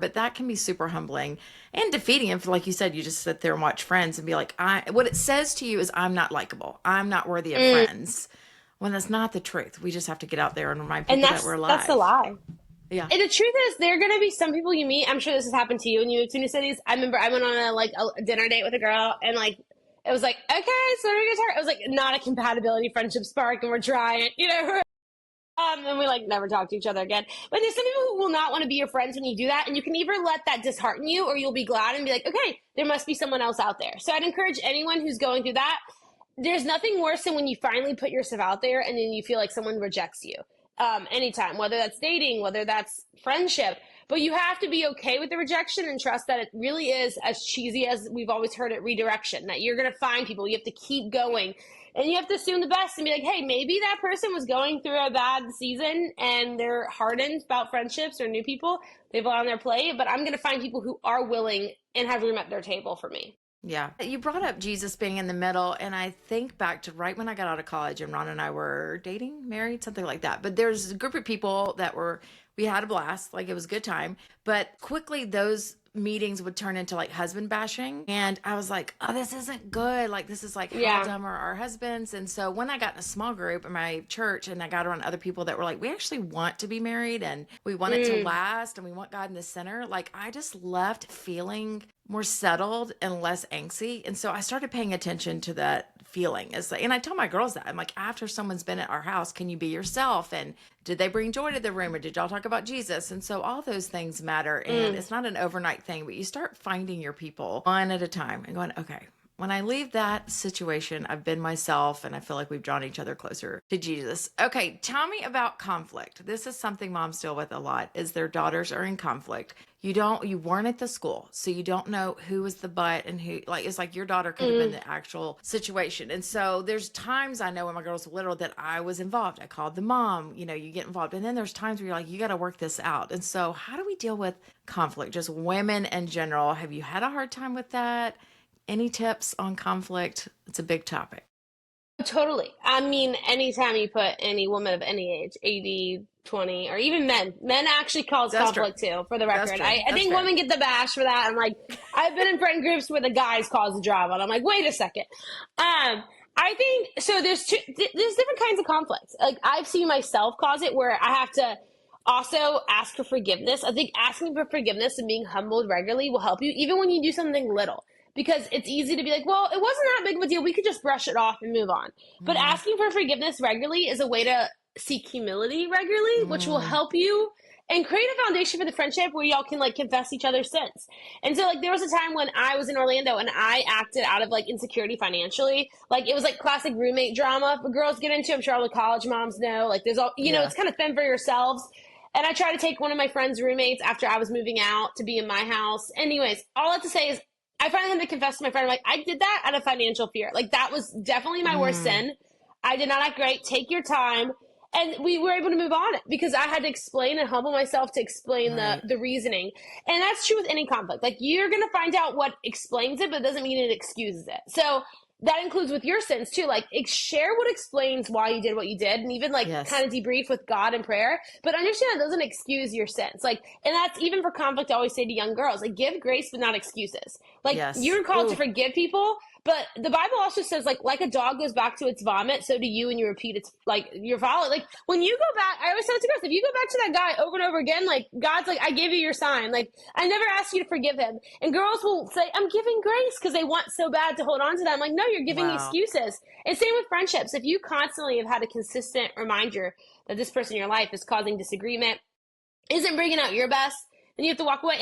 But that can be super humbling and defeating. If, like you said, you just sit there and watch Friends and be like, what it says to you is I'm not likable. I'm not worthy of Mm. friends. When that's not the truth. We just have to get out there and remind And people that we're that's the alive. lie. Yeah. And the truth is, there are going to be some people you meet. I'm sure this has happened to you when you moved to new cities. I remember I went on a dinner date with a girl, and it was like, okay, so we're gonna talk. It was like not a compatibility friendship spark, and we're trying, and we like never talk to each other again. But there's some people who will not want to be your friends when you do that, and you can either let that dishearten you, or you'll be glad and be like, okay, there must be someone else out there. So I'd encourage anyone who's going through that. There's nothing worse than when you finally put yourself out there and then you feel like someone rejects you. Anytime, whether that's dating, whether that's friendship, but you have to be okay with the rejection and trust that it really is as cheesy as we've always heard it, redirection, that you're going to find people. You have to keep going and you have to assume the best and be like, hey, maybe that person was going through a bad season and they're hardened about friendships or new people. They've a lot on their plate, but I'm going to find people who are willing and have room at their table for me. Yeah. You brought up Jesus being in the middle, and I think back to right when I got out of college and Ron and I were dating, married, something like that. But there's a group of people that we had a blast, like it was a good time. But quickly those meetings would turn into like husband bashing. And I was like, oh, this isn't good. Like, this is like, how Yeah. dumb are our husbands? And so when I got in a small group in my church and I got around other people that were like, we actually want to be married and we want it to Mm. last and we want God in the center, like I just left feeling more settled and less angsty. And so I started paying attention to that feeling. And I tell my girls that I'm like, after someone's been at our house, can you be yourself? And did they bring joy to the room or did y'all talk about Jesus? And so all those things matter. And Mm. it's not an overnight thing, but you start finding your people one at a time and going, okay, when I leave that situation, I've been myself and I feel like we've drawn each other closer to Jesus. Okay, tell me about conflict. This is something moms deal with a lot is their daughters are in conflict. You weren't at the school, so you don't know who was the butt and who, like, it's like your daughter could have been Mm. the actual situation. And so there's times I know when my girls were little that I was involved. I called the mom, you get involved. And then there's times where you're like, you got to work this out. And so how do we deal with conflict? Just women in general. Have you had a hard time with that? Any tips on conflict? It's a big topic. Totally. I mean, anytime you put any woman of any age, 80, 20, or even men actually cause That's true. conflict too, for the That's record. true. I That's think fair. women get the bash for that. I'm like, I've been in friend groups where the guys cause the drama, and I'm like, wait a second. I think, so there's different kinds of conflicts. Like, I've seen myself cause it where I have to also ask for forgiveness. I think asking for forgiveness and being humbled regularly will help you, even when you do something little because it's easy to be like, well, it wasn't that big of a deal. We could just brush it off and move on. But Mm, asking for forgiveness regularly is a way to seek humility regularly, which will mm, help you and create a foundation for the friendship where y'all can like confess each other's sins. And so like there was a time when I was in Orlando and I acted out of like insecurity financially. Like it was like classic roommate drama for girls get into. I'm sure all the college moms know. Like there's all yeah. it's kind of fend for yourselves. And I tried to take one of my friend's roommates after I was moving out to be in my house. Anyways, all I have to say is I finally had to confess to my friend, I'm like, I did that out of financial fear. Like, that was definitely my worst Mm, sin. I did not act great. Take your time. And we were able to move on because I had to explain and humble myself to explain right. the reasoning. And that's true with any conflict. Like, you're going to find out what explains it, but it doesn't mean it excuses it. So, that includes with your sins too. Like, share what explains why you did what you did, and even like Yes. kind of debrief with God in prayer. But understand that doesn't excuse your sins. Like, and that's even for conflict. I always say to young girls, like, give grace but not excuses. Like, Yes. you're called to Ooh, forgive people, but the Bible also says like a dog goes back to its vomit, so do you, and you repeat its like your vomit. Like when you go back, I always tell it to girls, if you go back to that guy over and over again, like God's like, I gave you your sign. Like I never asked you to forgive him. And girls will say, I'm giving grace because they want so bad to hold on to that. I'm like, no, you're giving wow. excuses. And same with friendships. If you constantly have had a consistent reminder that this person in your life is causing disagreement, isn't bringing out your best, then you have to walk away.